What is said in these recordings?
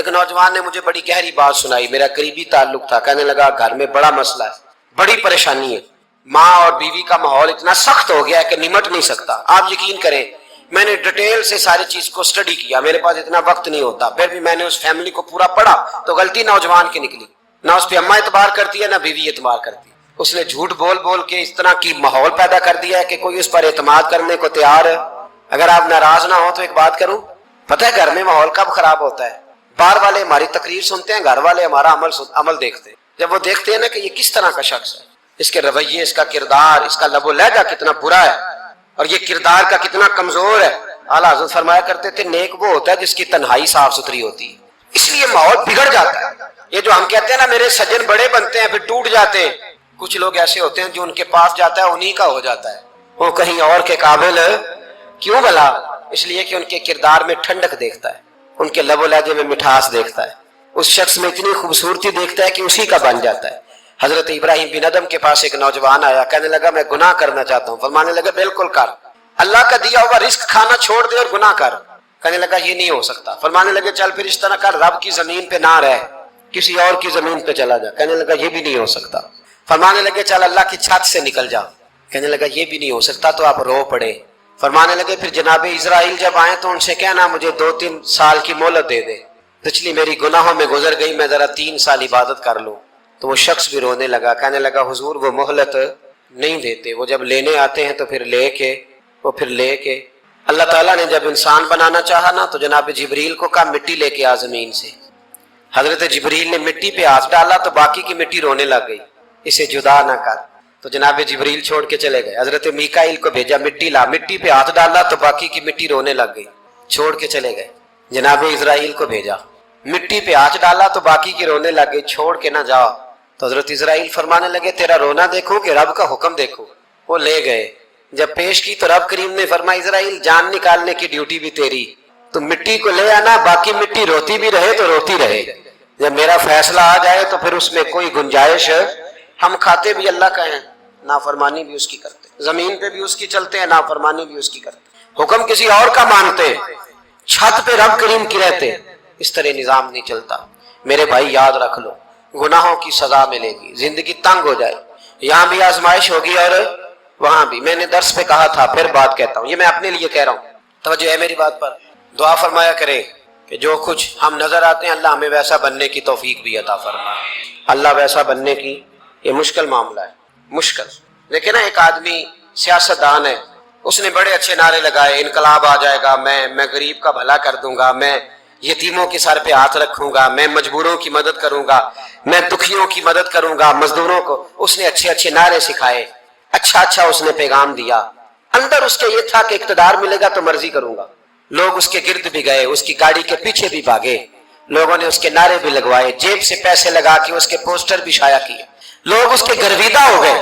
ایک نوجوان نے مجھے بڑی گہری بات سنائی، میرا قریبی تعلق تھا، کہنے لگا گھر میں بڑا مسئلہ ہے، بڑی پریشانی ہے، ماں اور بیوی کا ماحول اتنا سخت ہو گیا ہے کہ نمٹ نہیں سکتا۔ آپ یقین کریں میں نے ڈیٹیل سے ساری چیز کو سٹڈی کیا، میرے پاس اتنا وقت نہیں ہوتا، پھر بھی میں نے اس فیملی کو پورا پڑھا تو غلطی نوجوان کی نکلی، نہ اس پہ اماں اعتبار کرتی ہے نہ بیوی اعتبار کرتی ہے۔ اس نے جھوٹ بول بول کے اس طرح کی ماحول پیدا کر دیا ہے کہ کوئی اس پر اعتماد کرنے کو تیار ہے۔ اگر آپ ناراض نہ ہو تو ایک بات کروں، پتہ ہے گھر میں ماحول کب خراب ہوتا ہے؟ باہر والے ہماری تقریر سنتے ہیں، گھر والے ہمارا عمل دیکھتے ہیں۔ جب وہ دیکھتے ہیں نا کہ یہ کس طرح کا شخص ہے، اس کے رویے، اس کا کردار، اس کا لب و لہجہ کتنا برا ہے اور یہ کردار کا کتنا کمزور ہے۔ اعلیٰ حضرت فرمایا کرتے تھے نیک وہ ہوتا ہے جس کی تنہائی صاف ستھری ہوتی ہے، اس لیے ماحول بگڑ جاتا ہے۔ یہ جو ہم کہتے ہیں نا میرے سجن بڑے بنتے ہیں پھر ٹوٹ جاتے ہیں، کچھ لوگ ایسے ہوتے ہیں جو ان کے پاس جاتا ہے انہی کا ہو جاتا ہے، وہ کہیں اور کے قابل کیوں بھلا؟ اس لیے کہ ان کے کردار میں ٹھنڈک دیکھتا ہے، ان کے لب و لہجے میں مٹھاس دیکھتا ہے، اس شخص میں اتنی خوبصورتی دیکھتا ہے کہ اسی کا بن جاتا ہے۔ حضرت ابراہیم بن ادم کے پاس ایک نوجوان آیا، کہنے لگا میں گناہ کرنا چاہتا ہوں، فرمانے لگا بالکل کر، اللہ کا دیا ہوا رزق کھانا چھوڑ دے اور گناہ کر۔ کہنے لگا یہ نہیں ہو سکتا، فرمانے لگے چل پھر اس طرح کر، رب کی زمین پہ نہ رہ، کسی اور کی زمین پہ چلا جا۔ کہنے لگا یہ بھی نہیں ہو سکتا، فرمانے لگے چل اللہ کی چھت سے نکل جا۔ کہنے لگا یہ بھی نہیں ہو سکتا، تو آپ رو پڑے۔ فرمانے لگے پھر جناب اسرائیل جب آئیں تو ان سے کہنا مجھے 2-3 سال کی مہلت دے دے، پچھلی میری گناہوں میں گزر گئی، میں ذرا 3 سال عبادت کر لوں۔ تو وہ شخص بھی رونے لگا، کہنے لگا حضور وہ مہلت نہیں دیتے، وہ جب لینے آتے ہیں تو پھر لے کے اللہ تعالیٰ نے جب انسان بنانا چاہا نا تو جناب جبریل کو کہا مٹی لے کے آ زمین سے۔ حضرت جبریل نے مٹی پہ ہاتھ ڈالا تو باقی کی مٹی رونے لگ گئی، اسے جدا نہ کر، تو جناب جبریل چھوڑ کے چلے گئے۔ حضرت میکائیل کو بھیجا مٹی لا، مٹی پہ ہاتھ ڈالا تو باقی کی مٹی رونے لگ گئی، چھوڑ کے چلے گئے۔ جناب اسرائیل کو بھیجا، مٹی پہ ہاتھ ڈالا تو باقی کی رونے لگ گئی، چھوڑ کے نہ جاؤ۔ تو حضرت اسرائیل فرمانے لگے تیرا رونا دیکھو کہ رب کا حکم دیکھو۔ وہ لے گئے، جب پیش کی تو رب کریم نے فرمایا اسرائیل جان نکالنے کی ڈیوٹی بھی تیری، تو مٹی کو لے آنا، باقی مٹی روتی بھی رہے تو روتی رہے، جب میرا فیصلہ آ جائے تو پھر اس میں کوئی گنجائش ہے۔ ہم کھاتے بھی اللہ کا ہیں، نافرمانی بھی اس کی کرتے، زمین پہ بھی اس کی چلتے ہیں، نافرمانی بھی اس کی کرتے، حکم کسی اور کا مانتے، چھت پہ رب کریم کی رہتے، اس طرح نظام نہیں چلتا۔ میرے بھائی یاد رکھ لو گناہوں کی سزا ملے گی، زندگی تنگ ہو جائے، یہاں بھی آزمائش ہوگی اور وہاں بھی۔ میں نے درس پہ کہا تھا پھر بات کہتا ہوں، یہ میں اپنے لیے کہہ رہا ہوں، توجہ ہے میری بات پر۔ دعا فرمایا کرے کہ جو کچھ ہم نظر آتے ہیں اللہ ہمیں ویسا بننے کی توفیق بھی عطا فرمائے۔ اللہ ویسا بننے کی یہ مشکل معاملہ ہے، مشکل۔ لیکن ایک آدمی سیاستدان ہے، اس نے بڑے اچھے نعرے لگائے، انقلاب آ جائے گا، میں غریب کا بھلا کر دوں گا، میں یتیموں کے سر پہ ہاتھ رکھوں گا، میں مجبوروں کی مدد کروں گا، میں دکھیوں کی مدد کروں گا، مزدوروں کو۔ اس نے اچھے اچھے نعرے سکھائے، اچھا اس نے پیغام دیا، اندر اس کے یہ تھا کہ اقتدار ملے گا تو مرضی کروں گا۔ لوگ اس کے گرد بھی گئے، اس کی گاڑی کے پیچھے بھی بھاگے، لوگوں نے اس کے نعرے بھی لگوائے، جیب سے پیسے لگا کے اس کے پوسٹر بھی شائع کیے، لوگ اس کے گرویدہ ہو گئے،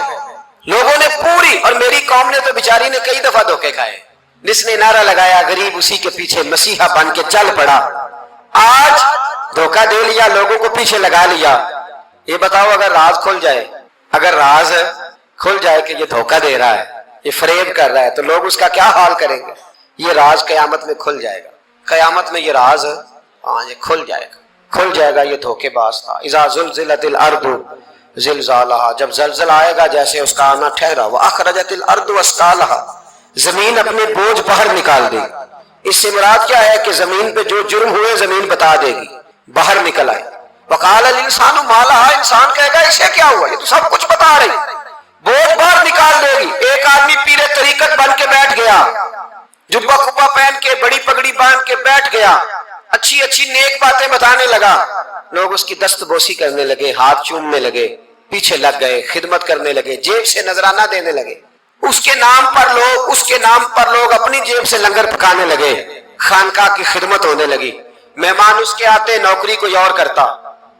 لوگوں نے پوری، اور میری قوم نے تو بیچاری نے کئی دفعہ دھوکے کھائے۔ جس نے نعرہ لگایا غریب اسی کے پیچھے مسیحا بن کے چل پڑا، آج دھوکہ دے لیا، لوگوں کو پیچھے لگا لیا۔ یہ بتاؤ اگر راز کھل جائے، اگر راز کھل جائے کہ یہ دھوکہ دے رہا ہے، یہ فریب کر رہا ہے، تو لوگ اس کا کیا حال کریں گے؟ یہ راز قیامت میں کھل جائے گا، قیامت میں یہ راز یہ کھل جائے گا، یہ دھوکے باز تھا۔ اذا زلزلت الارض زلزالہا، جب زلزلہ آئے گا جیسے اس کا آنا ٹھہرا، واخرجت الارض اثقالہا، زمین اپنے بوجھ باہر نکال دے گی۔ اس سے مراد کیا ہے کہ زمین پہ جو جرم ہوئے زمین بتا دے گی، باہر نکل آئے۔ وقال الانسان ما لہا، انسان کہے گا اسے کیا ہوا، یہ تو سب کچھ بتا رہی، بوجھ باہر نکال دے گی۔ ایک آدمی پیر طریقت بن کے بیٹھ گیا، جبہ کبہ پہن کے بڑی پگڑی باندھ کے بیٹھ گیا، اچھی اچھی نیک باتیں بتانے لگا، لوگ اس کی دست بوسی کرنے لگے، ہاتھ چومنے لگے، پیچھے لگ گئے، خدمت کرنے لگے، جیب سے نذرانہ دینے لگے، اس کے نام پر لوگ اپنی جیب سے لنگر پکانے لگے، خانقاہ کی خدمت ہونے لگی، مہمان اس کے آتے، نوکری کوئی اور کرتا۔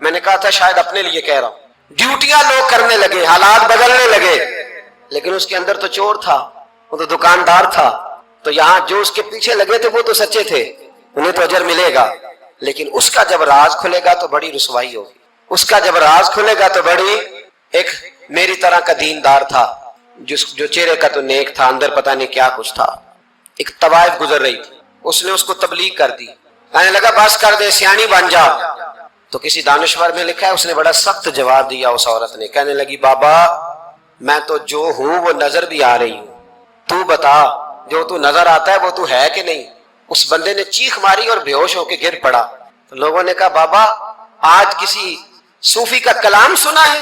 میں نے کہا تھا شاید اپنے لیے کہہ رہا ہوں، ڈیوٹیاں لوگ کرنے لگے، حالات بدلنے لگے، لیکن اس کے اندر تو چور تھا، وہ تو دکاندار تھا، تو یہاں جو اس کے پیچھے لگے تھے وہ تو سچے تھے، انہیں تو اجر ملے گا، لیکن اس کا جب راز کھلے گا تو بڑی رسوائی ہوگی، اس کا جب راز کھلے گا تو بڑی۔ ایک میری طرح کا دیندار تھا جو چہرے کا تو نیک تھا، اندر پتہ نہیں کیا کچھ تھا، ایک طوائف گزر رہی تھی، اس نے اس کو تبلیغ کر دی، کہنے لگا بس کر دے سیانی بن جا. تو کسی دانشور میں لکھا ہے اس نے بڑا سخت جواب دیا اس عورت نے. کہنے لگی بابا میں تو جو ہوں وہ نظر بھی آ رہی ہوں, تو بتا جو تو نظر آتا ہے وہ تو ہے کہ نہیں. اس بندے نے چیخ ماری اور بے ہوش ہو کے گر پڑا. تو لوگوں نے کہا بابا آج کسی صوفی کا کلام سنا ہے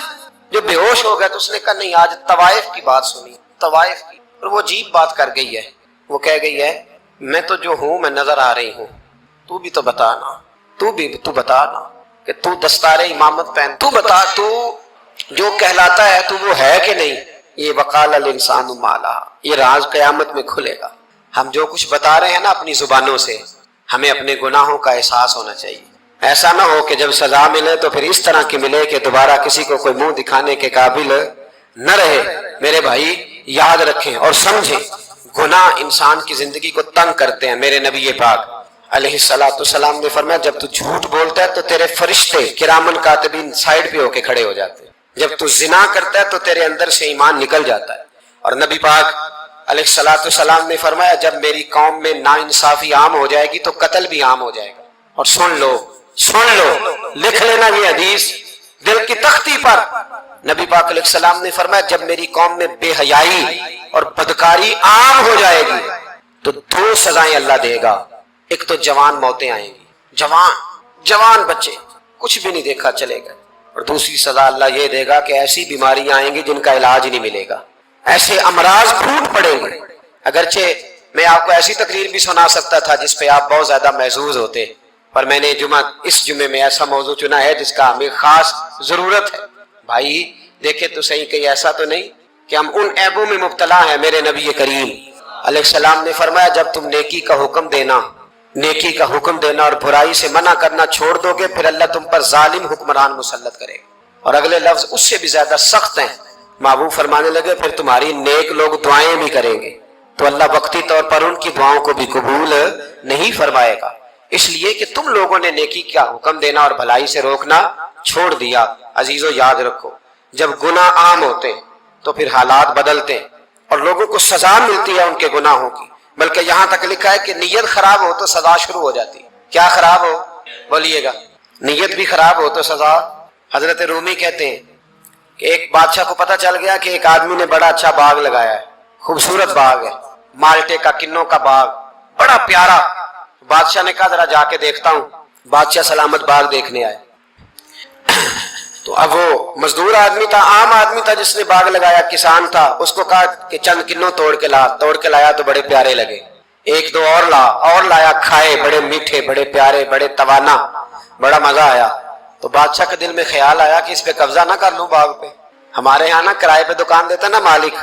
جو بے ہوش ہو گیا؟ تو اس نے کہا نہیں, آج طوائف کی بات سنی, طوائف کی. اور وہ عجیب بات کر گئی ہے, وہ کہہ گئی ہے میں تو جو ہوں میں نظر آ رہی ہوں, تو بھی تو بتا نا, تو بتا نا کہ تو دستار امامت پہن, تو بتا تو جو کہلاتا ہے تو وہ ہے کہ نہیں. یہ وقال الانسان ما لہا, یہ راز قیامت میں کھلے گا. ہم جو کچھ بتا رہے ہیں نا اپنی زبانوں سے, ہمیں اپنے گناہوں کا احساس ہونا چاہیے. ایسا نہ ہو کہ جب سزا ملے تو پھر اس طرح کی ملے کہ دوبارہ کسی کو کوئی منہ دکھانے کے قابل نہ رہے. میرے بھائی یاد رکھیں اور سمجھیں, گناہ انسان کی زندگی کو تنگ کرتے ہیں. میرے نبی پاک علیہ الصلوۃ والسلام نے فرمایا جب تو جھوٹ بولتا ہے تو تیرے فرشتے کرامن کاتبین سائڈ پہ ہو کے کھڑے ہو جاتے ہیں. جب تو زنا کرتا ہے تو تیرے اندر سے ایمان نکل جاتا ہے. اور نبی پاک علیہ الصلوۃ والسلام نے فرمایا جب میری قوم میں ناانصافی عام ہو جائے گی تو قتل بھی عام ہو جائے گا. اور سن لو, لکھ لینا یہ حدیث دل کی تختی پر. نبی پاک علیہ السلام نے فرمایا جب میری قوم میں بے حیائی اور بدکاری عام ہو جائے گی تو 2 سزائیں اللہ دے گا. ایک تو جوان موتیں آئیں گی, جوان بچے کچھ بھی نہیں دیکھا چلے گئے. اور دوسری سزا اللہ یہ دے گا کہ ایسی بیماریاں آئیں گی جن کا علاج نہیں ملے گا, ایسے امراض پھوٹ پڑیں گے. اگرچہ میں آپ کو ایسی تقریر بھی سنا سکتا تھا جس پہ آپ بہت زیادہ محظوظ ہوتے, پر میں نے اس جمعے میں ایسا موضوع چنا ہے جس کا ہمیں خاص ضرورت ہے. بھائی دیکھیں تو صحیح کہ ایسا تو نہیں کہ ہم ان عیبوں میں مبتلا ہیں. میرے نبی کریم علیہ السلام نے فرمایا جب تم نیکی کا حکم دینا اور برائی سے منع کرنا چھوڑ دو گے پھر اللہ تم پر ظالم حکمران مسلط کرے گا. اور اگلے لفظ اس سے بھی زیادہ سخت ہیں. محبوب فرمانے لگے پھر تمہاری نیک لوگ دعائیں بھی کریں گے تو اللہ وقتی طور پر ان کی دعاؤں کو بھی قبول نہیں فرمائے گا, اس لیے کہ تم لوگوں نے نیکی کا حکم دینا اور بھلائی سے روکنا چھوڑ دیا. عزیزو یاد رکھو جب گناہ عام ہوتے تو پھر حالات بدلتے اور لوگوں کو سزا ملتی ہے ان کے گناہوں کی. بلکہ یہاں تک لکھا ہے کہ نیت خراب ہو تو سزا شروع ہو جاتی. کیا خراب ہو بولیے گا, نیت بھی خراب ہو تو سزا. حضرت رومی کہتے ہیں کہ ایک بادشاہ کو پتہ چل گیا کہ ایک آدمی نے بڑا اچھا باغ لگایا ہے, خوبصورت باغ ہے, مالٹے کا کنوں کا باغ, بڑا پیارا. بادشاہ نے کہا ذرا جا کے دیکھتا ہوں. بادشاہ سلامت باغ دیکھنے آئے. تو اب وہ مزدور آدمی تھا, عام آدمی تھا جس نے باغ لگایا, کسان تھا. اس کو کہا کہ چند کنوں توڑ کے لایا تو بڑے پیارے لگے. 1-2 اور لایا, کھائے, بڑے میٹھے, بڑے پیارے, بڑے توانا, بڑا مزہ آیا. تو بادشاہ کے دل میں خیال آیا کہ اس پہ قبضہ نہ کر لوں باغ پہ. ہمارے یہاں نا کرائے پہ دکان دیتا نا مالک,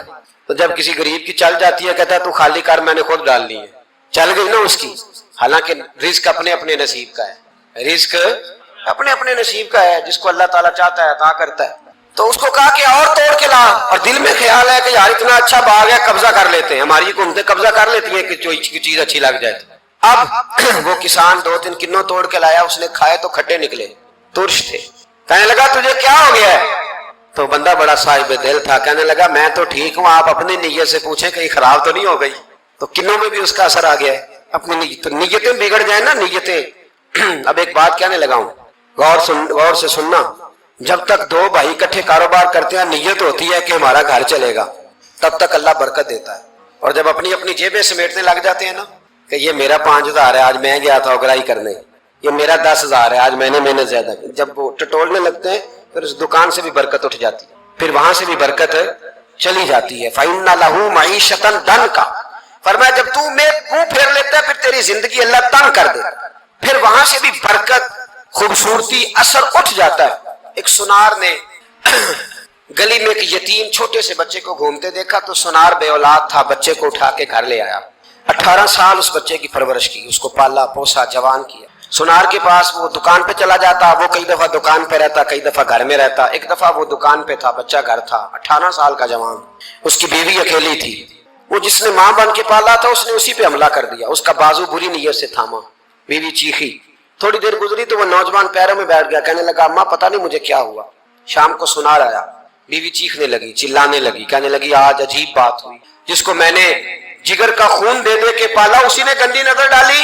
تو جب کسی غریب کی چل جاتی ہے کہتا ہے تو خالی کر, میں نے خود ڈال لی ہے. چل گئی نا اس کی. حالانکہ رزق اپنے اپنے نصیب کا ہے, رزق اپنے اپنے نصیب کا ہے, جس کو اللہ تعالیٰ چاہتا ہے عطا کرتا ہے. تو اس کو کہا کہ اور توڑ کے لا, اور دل میں خیال ہے کہ یار اتنا اچھا باغ ہے قبضہ کر لیتے ہیں. ہماری حکومتیں قبضہ کر لیتی ہیں کہ کوئی چیز اچھی لگ جائے. اب وہ کسان 2-3 کنوں توڑ کے لایا, اس نے کھائے تو کھٹے نکلے, ترش تھے. کہنے لگا تجھے کیا ہو گیا ہے؟ تو بندہ بڑا صاحب دل تھا, کہنے لگا میں تو ٹھیک ہوں, آپ اپنی نیت سے پوچھیں کہیں خراب تو نہیں ہو گئی. تو کنوں میں بھی اس کا اثر آ گیا ہے. اپنی نیتیں بگڑ جائیں نا, نیتیں. اب ایک بات کہنے لگا ہوں, غور سے سننا. جب تک 2 بھائی اکٹھے کاروبار کرتے ہیں نیت ہوتی ہے کہ ہمارا گھر چلے گا, تب تک اللہ برکت دیتا ہے. اور جب اپنی اپنی جیبیں سمیٹنے لگ جاتے ہیں نا کہ یہ میرا 5,000 ہے, آج میں گیا تھا اگرائی کرنے, یہ میرا 10,000 ہے, آج میں نے محنت زیادہ کی, جب وہ ٹٹولنے لگتے ہیں پھر اس دکان سے بھی برکت اٹھ جاتی ہے, پھر وہاں سے بھی برکت چلی جاتی ہے. فَإِنَّ لَهُ مَعِيشَةً ضَنْكَ, فرمایا جب تو میں منہ پھیر لیتا ہے پھر تیری زندگی اللہ تنگ کر دے, پھر وہاں سے بھی برکت, خوبصورتی, اثر اٹھ جاتا ہے. ایک سنار نے گلی میں ایک یتیم چھوٹے سے بچے کو گھومتے دیکھا تو سنار بے اولاد تھا, بچے کو اٹھا کے گھر لے آیا. 18 سال اس بچے کی پرورش کی, اس کو پالا پوسا, جوان کیا. سنار کے پاس وہ دکان پہ چلا جاتا, وہ کئی دفعہ دکان پہ رہتا, کئی دفعہ گھر میں رہتا. ایک دفعہ وہ دکان پہ تھا, بچہ گھر تھا, 18 سال کا جوان, اس کی بیوی اکیلی تھی. وہ جس نے ماں بن کے پالا تھا اس نے اسی پہ حملہ کر دیا, اس کا بازو بری نیت سے تھاما, بیوی چیخی. تھوڑی دیر گزری تو وہ نوجوان پیروں میں بیٹھ گیا, کہنے لگا اماں پتہ نہیں مجھے کیا ہوا. شام کو سنار آیا, بیوی چیخنے لگی, چلانے لگی, کہنے لگی آج عجیب بات ہوئی, جس کو میں نے جگر کا خون دے دے کے پالا اسی نے گندی نظر ڈالی.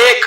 1,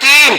3,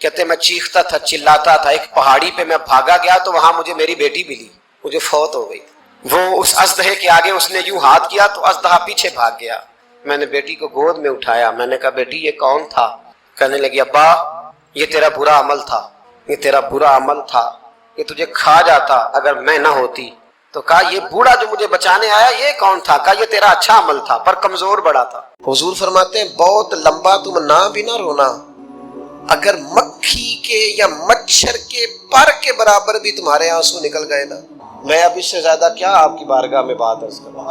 کہتے میں چیختا تھا, چلاتا تھا, ایک پہاڑی پہ میں بھاگا گیا تو وہاں مجھے میری بیٹی ملی, مجھے فوت ہو گئی. وہ اس اژدہے کے آگے اس نے یوں ہاتھ کیا تو اژدہا پیچھے بھاگ گیا. میں نے بیٹی کو گود میں اٹھایا, میں نے کہا بیٹی یہ کون تھا؟ کہنے لگی ابا یہ تیرا برا عمل تھا, یہ تیرا برا عمل تھا, یہ تجھے کھا جاتا اگر میں نہ ہوتی. تو کہا یہ بوڑھا جو مجھے بچانے آیا یہ کون تھا؟ کہا یہ تیرا اچھا عمل تھا پر کمزور بڑا تھا. حضور فرماتے ہیں بہت لمبا تم نہ بھی نہ رونا, اگر مکھی کے یا مچھر کے پر کے برابر بھی تمہارے آنسو نکل گئے نا, میں اب اس سے زیادہ کیا آپ کی بارگاہ میں بات عرض کروں.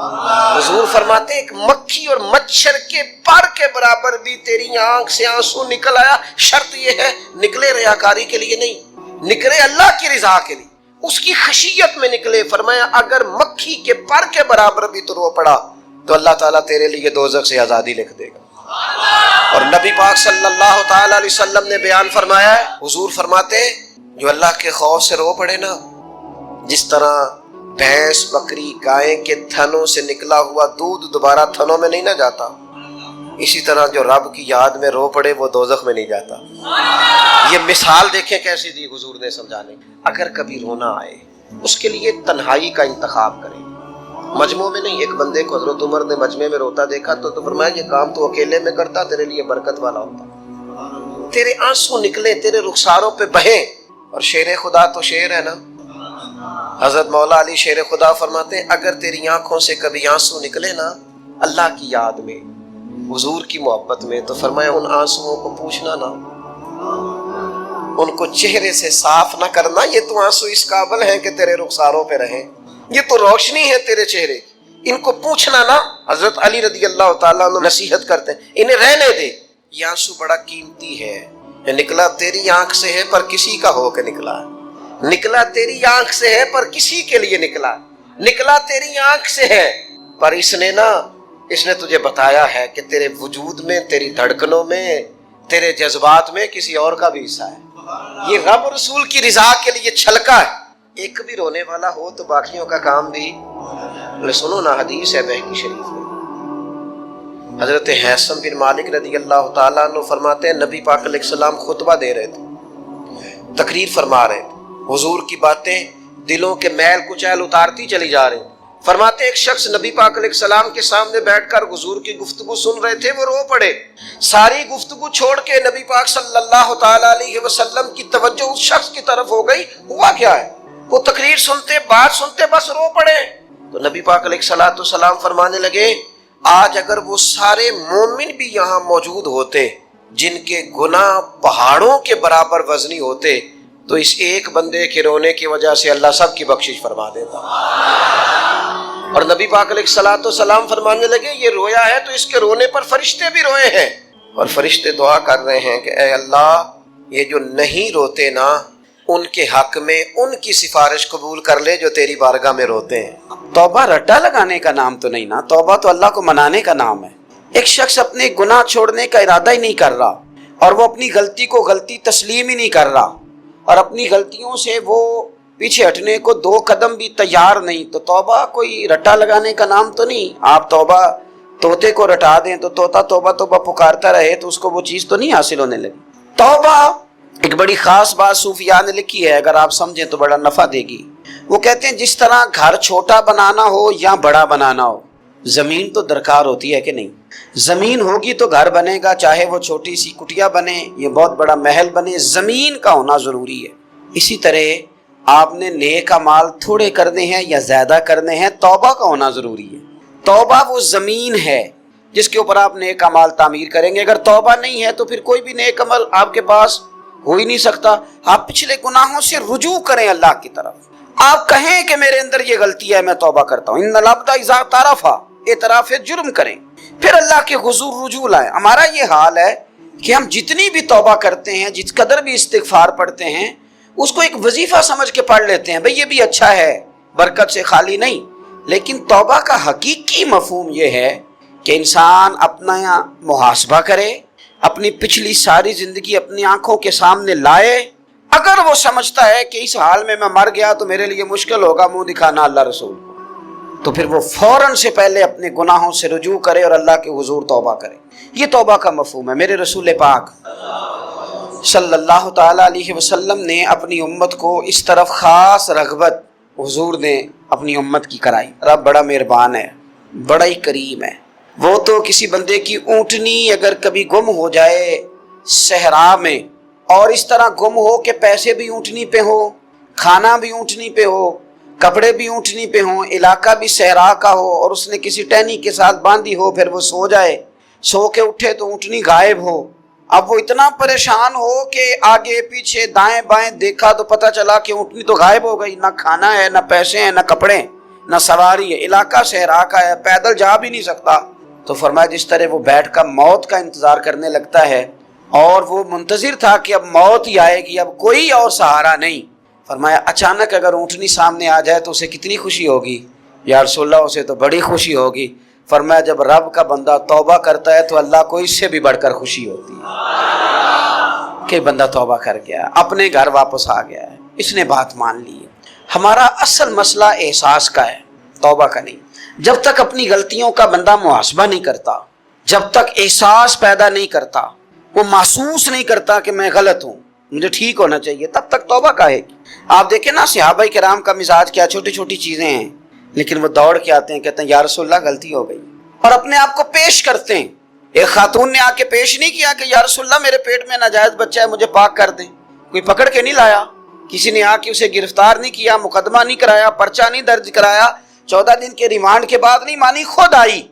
حضور فرماتے ہیں ایک مکھی اور مچھر کے پر کے برابر بھی تیری آنکھ سے آنسو نکل آیا, شرط یہ ہے نکلے ریاکاری کے لیے نہیں, نکلے اللہ کی رضا کے لیے, اس کی خشیت میں نکلے. فرمایا اگر مکھی کے پر کے برابر بھی تو رو پڑا تو اللہ تعالیٰ تیرے لیے دوزخ سے آزادی لکھ دے گا. اور نبی پاک صلی اللہ تعالی علیہ وسلم نے بیان فرمایا ہے, حضور فرماتے جو اللہ کے خوف سے رو پڑے نا, جس طرح بھینس بکری گائے کے تھنوں سے نکلا ہوا دودھ دوبارہ تھنوں میں نہیں نہ جاتا, اسی طرح جو رب کی یاد میں رو پڑے وہ دوزخ میں نہیں جاتا. یہ مثال دیکھیں کیسی دی حضور نے سمجھانے. اگر کبھی رونا آئے اس کے لیے تنہائی کا انتخاب کریں, مجمع میں نہیں. ایک بندے کو حضرت عمر نے مجمع میں روتا دیکھا تو فرمایا یہ کام تو اکیلے میں کرتا, تیرے لیے برکت والا ہوتا, تیرے آنسو نکلے, تیرے رخساروں پہ بہیں. اور شیر خدا تو شیر ہے نا, حضرت مولا علی شیر خدا فرماتے ہیں اگر تیری آنکھوں سے کبھی آنسو نکلے نا اللہ کی یاد میں, حضور کی محبت میں, تو فرمایا ان آنسوؤں کو پوچھنا نا, ان کو چہرے سے صاف نہ کرنا. یہ تو آنسو اس قابل ہیں کہ تیرے رخساروں پہ رہیں, یہ تو روشنی ہے تیرے چہرے کی, ان کو پوچھنا نا. حضرت علی رضی اللہ تعالیٰ عنہ نصیحت کرتے ہیں انہیں رہنے دے, یہ آنسو بڑا قیمتی ہے, یہ نکلا تیری آنکھ سے ہے پر کسی کا ہو کے نکلا ہے, نکلا تیری آنکھ سے ہے پر کسی کے لیے نکلا, نکلا تیری آنکھ سے ہے پر اس نے تجھے بتایا ہے کہ تیرے وجود میں, تیری دھڑکنوں میں, تیرے جذبات میں کسی اور کا بھی حصہ ہے. یہ رب رسول کی رضا کے لیے چھلکا ہے. ایک بھی رونے والا ہو تو باقیوں کا کام بھی. سنو نا حدیث ہے بہقی شریف میں, حضرت حیثم بن مالک رضی اللہ تعالیٰ عنہ فرماتے ہیں نبی پاک علیہ السلام خطبہ دے رہے تھے, تقریر فرما رہے تھے, حضور کی باتیں دلوں کے میل کچیل اتارتی چلی جا رہی. فرماتے ایک شخص نبی پاک علیہ السلام کے سامنے بیٹھ کر حضور کی گفتگو سن رہے تھے, وہ رو پڑے. ساری گفتگو چھوڑ کے نبی پاک صلی اللہ تعالی علیہ وسلم کی توجہ اس شخص کی طرف ہو گئی. ہوا کیا ہے؟ وہ تقریر سنتے, بات سنتے بس رو پڑے. تو نبی پاک علیہ الصلوۃ والسلام فرمانے لگے آج اگر وہ سارے مومن بھی یہاں موجود ہوتے جن کے گناہ پہاڑوں کے برابر وزنی ہوتے تو اس ایک بندے کے رونے کی وجہ سے اللہ سب کی بخشش فرما دیتا. اور نبی پاک علیہ الصلوۃ والسلام فرمانے لگے یہ رویا ہے تو اس کے رونے پر فرشتے بھی روئے ہیں, اور فرشتے دعا کر رہے ہیں کہ اے اللہ یہ جو نہیں روتے نا ان کے حق میں ان کی سفارش قبول کر لے جو تیری بارگاہ میں روتے ہیں. توبہ رٹا لگانے کا نام تو نہیں نا, توبہ تو اللہ کو منانے کا نام ہے. ایک شخص اپنے گناہ چھوڑنے کا ارادہ ہی نہیں کر رہا اور وہ اپنی غلطی کو غلطی تسلیم ہی نہیں کر رہا اور اپنی غلطیوں سے وہ پیچھے ہٹنے کو 2 قدم بھی تیار نہیں, تو توبہ کوئی رٹا لگانے کا نام تو نہیں. آپ توبہ طوطے کو رٹا دیں تو طوطا توبہ توبہ پکارتا رہے تو اس کو وہ چیز تو نہیں حاصل ہونے لگی. توبہ ایک بڑی خاص بات صوفیاء نے لکھی ہے, اگر آپ سمجھیں تو بڑا نفع دے گی. وہ کہتے ہیں جس طرح گھر چھوٹا بنانا ہو یا بڑا بنانا ہو زمین تو درکار ہوتی ہے کہ نہیں. زمین ہوگی تو گھر بنے گا, چاہے وہ چھوٹی سی کٹیا بنے یا بہت بڑا محل بنے, زمین کا ہونا ضروری ہے. اسی طرح آپ نے نیک اعمال تھوڑے کرنے ہیں یا زیادہ کرنے ہیں, توبہ کا ہونا ضروری ہے. توبہ وہ زمین ہے جس کے اوپر آپ نیک اعمال تعمیر کریں گے. اگر توبہ نہیں ہے تو پھر کوئی بھی نیک عمل آپ کے پاس ہو ہی نہیں سکتا. آپ پچھلے گناہوں سے رجوع کریں اللہ کی طرف, آپ کہیں کہ میرے اندر یہ غلطی ہے میں توبہ کرتا ہوں. ان العبد اذا اعترف, اعتراف جرم کریں, پھر اللہ کے حضور رجوع لائیں. ہمارا یہ حال ہے کہ ہم جتنی بھی توبہ کرتے ہیں, جس قدر بھی استغفار پڑھتے ہیں, اس کو ایک وظیفہ سمجھ کے پڑھ لیتے ہیں, بھئی یہ بھی اچھا ہے, برکت سے خالی نہیں. لیکن توبہ کا حقیقی مفہوم یہ ہے کہ انسان اپنا محاسبہ کرے, اپنی پچھلی ساری زندگی اپنی آنکھوں کے سامنے لائے. اگر وہ سمجھتا ہے کہ اس حال میں مر گیا تو میرے لیے مشکل ہوگا منہ دکھانا اللہ رسول کو, تو پھر وہ فوراً سے پہلے اپنے گناہوں سے رجوع کرے اور اللہ کے حضور توبہ کرے. یہ توبہ کا مفہوم ہے. میرے رسول پاک صلی اللہ تعالیٰ علیہ وسلم نے اپنی امت کو اس طرف خاص رغبت حضور نے اپنی امت کی کرائی۔ رب بڑا مہربان ہے، بڑا ہی کریم ہے۔ وہ تو کسی بندے کی اونٹنی اگر کبھی گم ہو جائے صحرا میں، اور اس طرح گم ہو کہ پیسے بھی اونٹنی پہ ہو، کھانا بھی اونٹنی پہ ہو، کپڑے بھی اونٹنی پہ ہوں، علاقہ بھی صحرا کا ہو، اور اس نے کسی ٹہنی کے ساتھ باندھی ہو، پھر وہ سو جائے، سو کے اٹھے تو اونٹنی غائب ہو۔ اب وہ اتنا پریشان ہو کہ آگے پیچھے دائیں بائیں دیکھا تو پتہ چلا کہ اونٹنی تو غائب ہو گئی، نہ کھانا ہے، نہ پیسے ہیں، نہ کپڑے، نہ سواری ہے، علاقہ صحرا کا ہے، پیدل جا بھی نہیں سکتا۔ تو فرمایا جس طرح وہ بیٹھ کر موت کا انتظار کرنے لگتا ہے، اور وہ منتظر تھا کہ اب موت ہی آئے گی، اب کوئی اور سہارا نہیں۔ فرمایا اچانک اگر اونٹنی سامنے آ جائے تو اسے کتنی خوشی ہوگی؟ یا رسول اللہ اسے تو بڑی خوشی ہوگی۔ فرمایا جب رب کا بندہ توبہ کرتا ہے تو اللہ کو اس سے بھی بڑھ کر خوشی ہوتی ہے کہ بندہ توبہ کر گیا، اپنے گھر واپس آ گیا ہے، اس نے بات مان لی ہے۔ ہمارا اصل مسئلہ احساس کا ہے، توبہ کا نہیں۔ جب تک اپنی غلطیوں کا بندہ محاسبہ نہیں کرتا، جب تک احساس پیدا نہیں کرتا، وہ محسوس نہیں کرتا کہ میں غلط ہوں، مجھے ٹھیک ہونا چاہیے، تب تک توبہ کا ہے۔ آپ دیکھیں نا صحابہ کرام کا مزاج کیا، چھوٹی چھوٹی چیزیں ہیں لیکن وہ دوڑ کے آتے ہیں، کہتے ہیں یا رسول اللہ غلطی ہو گئی، اور اپنے آپ کو پیش کرتے ہیں۔ ایک خاتون نے آ کے پیش نہیں کیا کہ یا رسول اللہ میرے پیٹ میں ناجائز بچہ ہے، مجھے پاک کر دیں، کوئی پکڑ کے نہیں لایا، کسی نے آ کے اسے گرفتار نہیں کیا، مقدمہ نہیں کرایا، پرچہ نہیں درج کرایا، 14 دن کے ریمانڈ کے بعد نہیں مانی، خود آئی